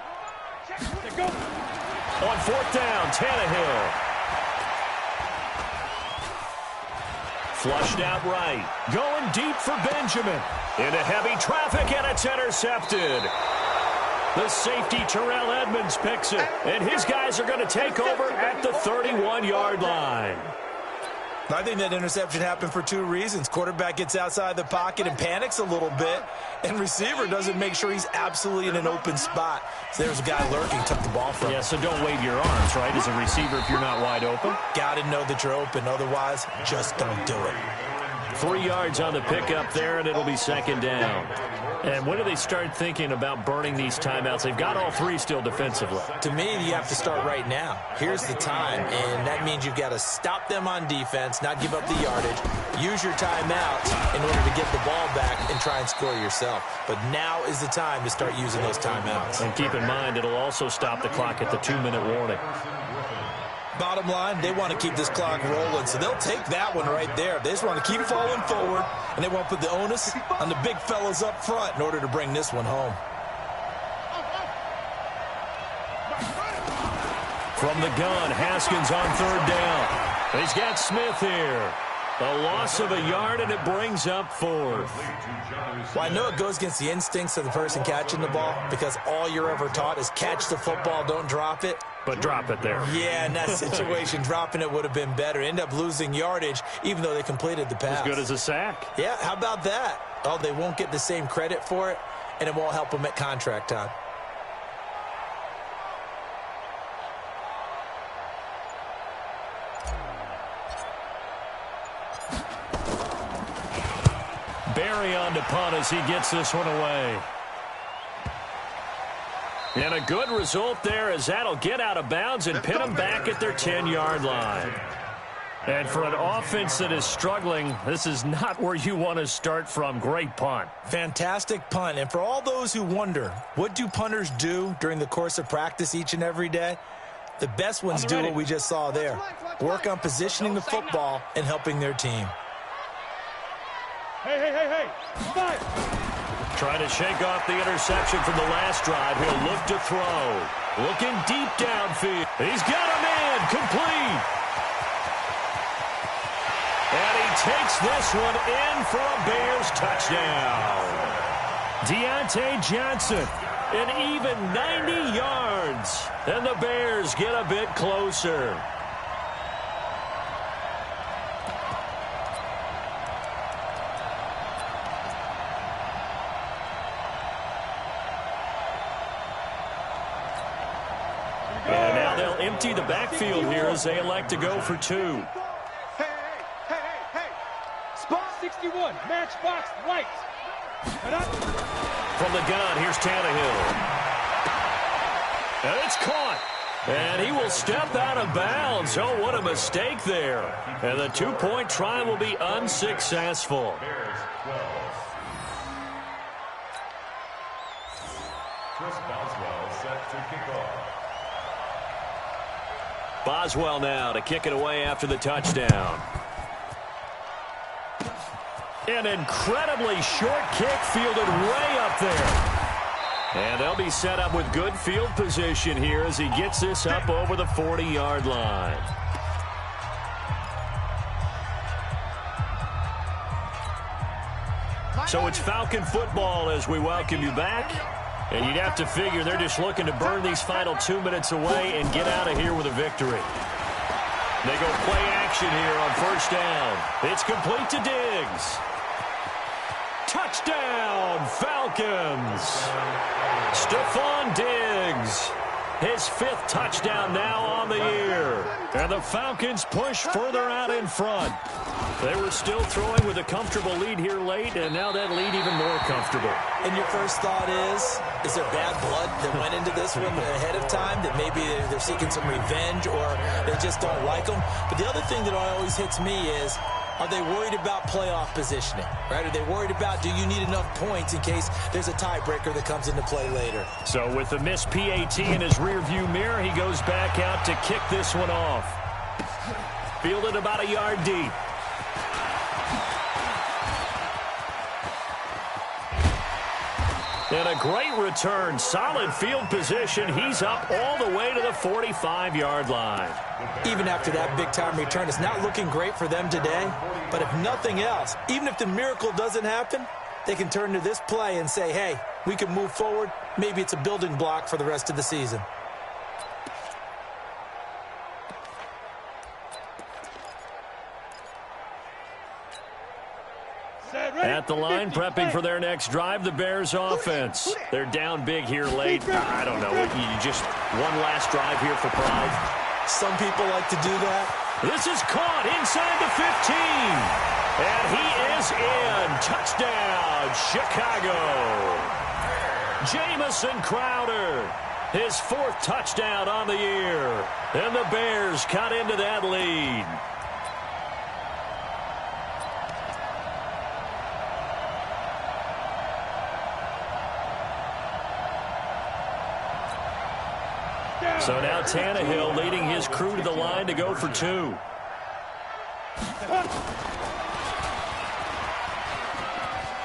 Go. On 4th down, Tannehill. Flushed out right. Going deep for Benjamin. Into heavy traffic, and it's intercepted. The safety, Terrell Edmonds, picks it. And his guys are going to take over at the 31-yard line. I think that interception happened for 2 reasons. Quarterback gets outside the pocket and panics a little bit, and receiver doesn't make sure he's absolutely in an open spot. So there's a guy lurking, took the ball from him. Yeah, so don't wave your arms, right, as a receiver if you're not wide open. Got to know that you're open. Otherwise, just don't do it. 3 yards on the pickup there, and it'll be 2nd down. And when do they start thinking about burning these timeouts? They've got all 3 still defensively. To me, you have to start right now. Here's the time, and that means you've got to stop them on defense, not give up the yardage, use your timeouts in order to get the ball back and try and score yourself. But now is the time to start using those timeouts. And keep in mind, it'll also stop the clock at the 2-minute warning. Bottom line, they want to keep this clock rolling, so they'll take that one right there. They just want to keep falling forward, and they want to put the onus on the big fellas up front in order to bring this one home. From the gun, Haskins on 3rd down. He's got Smith here. A loss of a yard, and it brings up 4th. Well, I know it goes against the instincts of the person catching the ball because all you're ever taught is catch the football, don't drop it. But drop it there. Yeah, in that situation, dropping it would have been better. End up losing yardage, even though they completed the pass. As good as a sack. Yeah, how about that? Oh, they won't get the same credit for it, and it won't help them at contract time. Barry on to punt as he gets this one away. And a good result there as that'll get out of bounds and pin them back at their 10-yard line. And for an offense that is struggling, this is not where you want to start from. Great punt. Fantastic punt. And for all those who wonder, what do punters do during the course of practice each and every day? The best ones do what we just saw there. Work on positioning the football and helping their team. Hey. Fire. Trying to shake off the interception from the last drive. He'll look to throw. Looking deep downfield. He's got him in. Complete. And he takes this one in for a Bears touchdown. Deontay Johnson, an even 90 yards. And the Bears get a bit closer. And now they'll empty the backfield here as they elect to go for 2. Hey. Spot 61, matchbox right. From the gun, here's Tannehill. And it's caught. And he will step out of bounds. Oh, what a mistake there. And the 2-point try will be unsuccessful. Chris Boswell set to kick off. Boswell now to kick it away after the touchdown. An incredibly short kick fielded way up there. And they'll be set up with good field position here as he gets this up over the 40-yard line. So it's Falcon football as we welcome you back. And you'd have to figure they're just looking to burn these final 2 minutes away and get out of here with a victory. They go play action here on first down. It's complete to Diggs. Touchdown, Falcons. Stephon Diggs. His 5th touchdown now on the year. And the Falcons push further out in front. They were still throwing with a comfortable lead here late, and now that lead even more comfortable. And your first thought is there bad blood that went into this one ahead of time, that maybe they're seeking some revenge or they just don't like them? But the other thing that always hits me is, are they worried about playoff positioning, right? Are they worried about, do you need enough points in case there's a tiebreaker that comes into play later? So with the missed PAT in his rearview mirror, he goes back out to kick this one off. Fielded about a yard deep. And a great return. Solid field position. He's up all the way to the 45-yard line. Even after that big-time return, it's not looking great for them today. But if nothing else, even if the miracle doesn't happen, they can turn to this play and say, hey, we can move forward. Maybe it's a building block for the rest of the season. At the line, prepping for their next drive, the Bears offense. They're down big here late. I don't know. You just one last drive here for pride. Some people like to do that. This is caught inside the 15. And he is in. Touchdown, Chicago. Jamison Crowder, his 4th touchdown on the year. And the Bears cut into that lead. So now Tannehill leading his crew to the line to go for 2.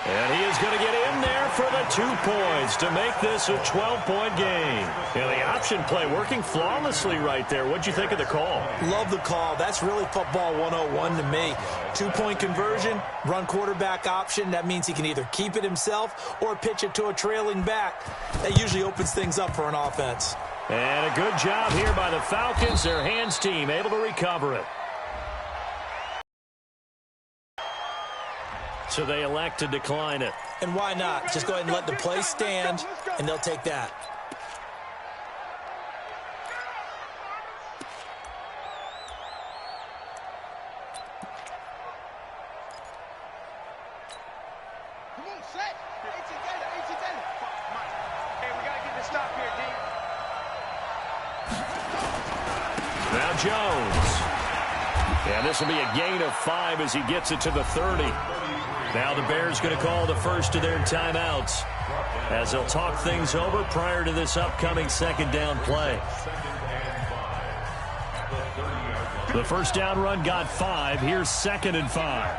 And he is going to get in there for the 2 points to make this a 12-point game. And the option play working flawlessly right there. What'd you think of the call? Love the call. That's really football 101 to me. 2-point conversion, run quarterback option. That means he can either keep it himself or pitch it to a trailing back. That usually opens things up for an offense. And a good job here by the Falcons. Their hands team able to recover it. So they elect to decline it. And why not? Just go ahead and let the play stand, and they'll take that. Come on, set. Hey, we got to get this stop here, D. Now Jones. And this will be a gain of 5 as he gets it to the 30. Now the Bears going to call the first of their timeouts as they'll talk things over prior to this upcoming 2nd down play. The first down run got 5. Here's 2nd and 5.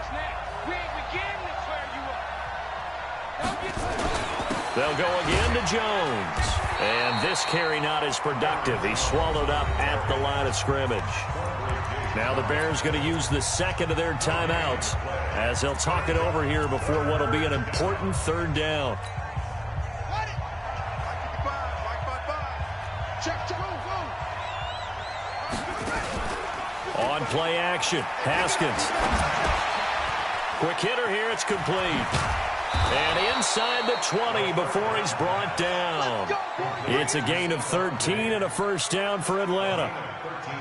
They'll go again to Jones. And this carry not as productive. He's swallowed up at the line of scrimmage. Now the Bears going to use the 2nd of their timeouts as they'll talk it over here before what will be an important 3rd down. On play action, Haskins. Quick hitter here, it's complete. And inside the 20 before he's brought down. It's a gain of 13 and a first down for Atlanta.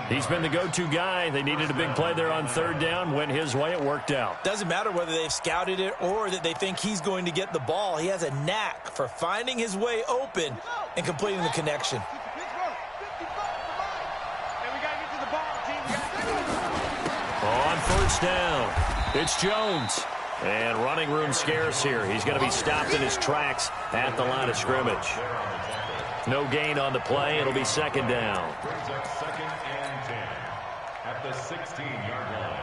He's been the go-to guy. They needed a big play there on 3rd down. Went his way. It worked out. Doesn't matter whether they've scouted it or that they think he's going to get the ball. He has a knack for finding his way open and completing the connection. On first down, it's Jones. And running room scarce here. He's going to be stopped in his tracks at the line of scrimmage. No gain on the play. It'll be 2nd down. Brings up 2nd and 10 at the 16-yard line.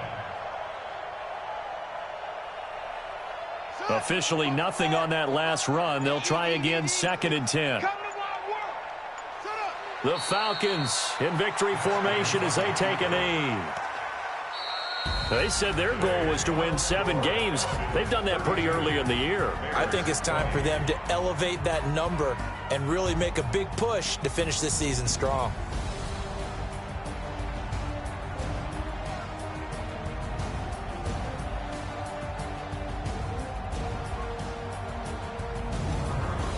Officially nothing on that last run. They'll try again 2nd and 10. The Falcons in victory formation as they take a knee. They said their goal was to win 7 games. They've done that pretty early in the year. I think it's time for them to elevate that number and really make a big push to finish this season strong.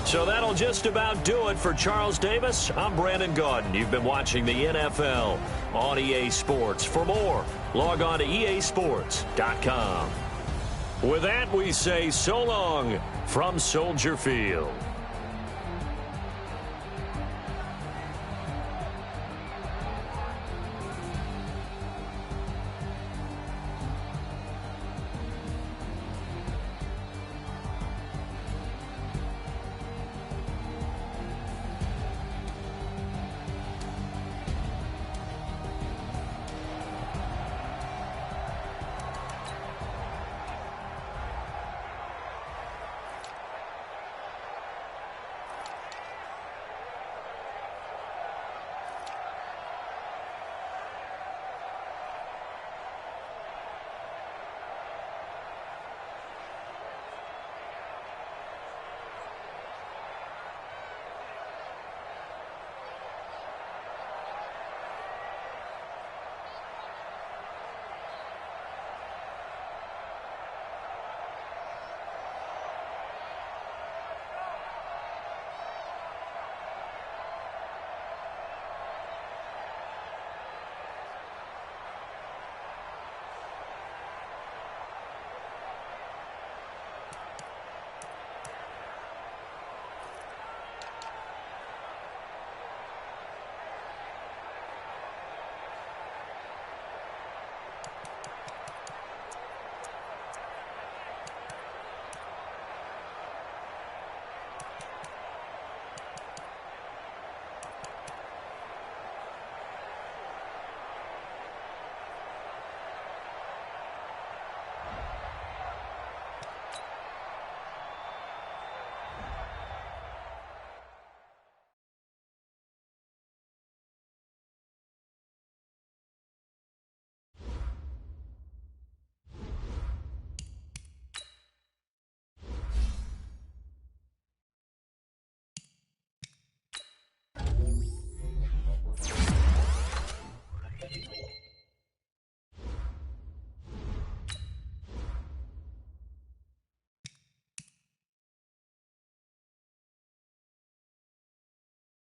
So that'll just about do it for Charles Davis. I'm Brandon Gaudin. You've been watching the NFL on EA Sports. For more, log on to easports.com. With that, we say so long from Soldier Field.